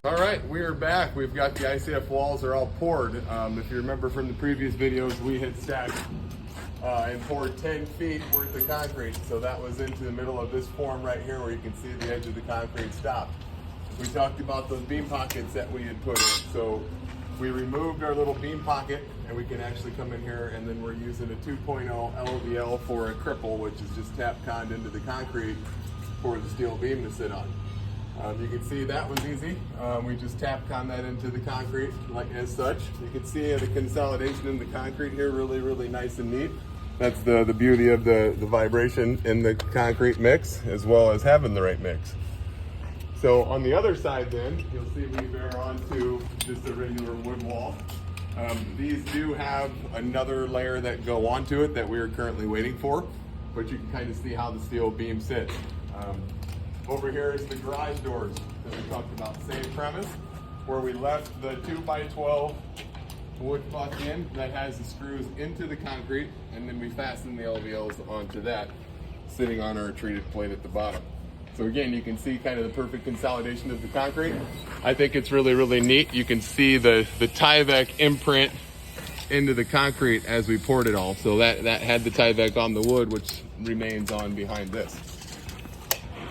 All right, we are back. We've got the ICF walls are all poured. If you remember from the previous videos, we had stacked and poured 10 feet worth of concrete. So that was into the middle of this form right here where you can see the edge of the concrete stop. We talked about those beam pockets that we had put in. So we removed our little beam pocket and we can actually come in here, and then we're using a 2.0 LVL for a cripple, which is just tap conned into the concrete for the steel beam to sit on. You can see that was easy. We just tap con that into the concrete like as such. You can see the consolidation in the concrete here, really nice and neat. That's the beauty of the vibration in the concrete mix, as well as having the right mix. So on the other side then, you'll see we bear onto just a regular wood wall. These do have another layer that go onto it that we are currently waiting for, but you can kind of see how the steel beam sits. Over here is the garage doors that we talked about. Same premise, where we left the 2x12 wood butt in that has the screws into the concrete, and then we fasten the LVLs onto that, sitting on our treated plate at the bottom. So again, you can see kind of the perfect consolidation of the concrete. I think it's really neat. You can see the Tyvek imprint into the concrete as we poured it all. So that had the Tyvek on the wood, which remains on behind this.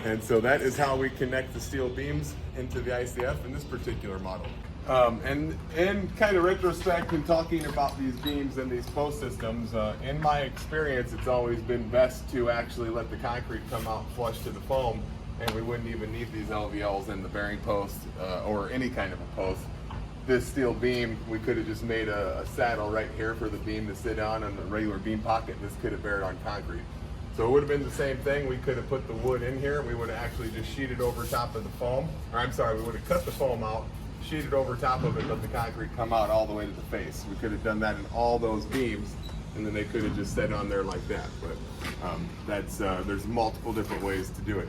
And so that is how we connect the steel beams into the ICF in this particular model. And in kind of retrospect and talking about these beams and these post systems, in my experience, it's always been best to actually let the concrete come out flush to the foam, and we wouldn't even need these LVLs in the bearing post or any kind of a post. This steel beam, we could have just made a saddle right here for the beam to sit on and the regular beam pocket. This could have bared on concrete. So it would have been the same thing. We could have put the wood in here. We would have actually just sheeted over top of the foam. Or I'm sorry, we would have cut the foam out, sheeted over top of it, let the concrete come out all the way to the face. We could have done that in all those beams, and then they could have just set on there like that. But there's multiple different ways to do it.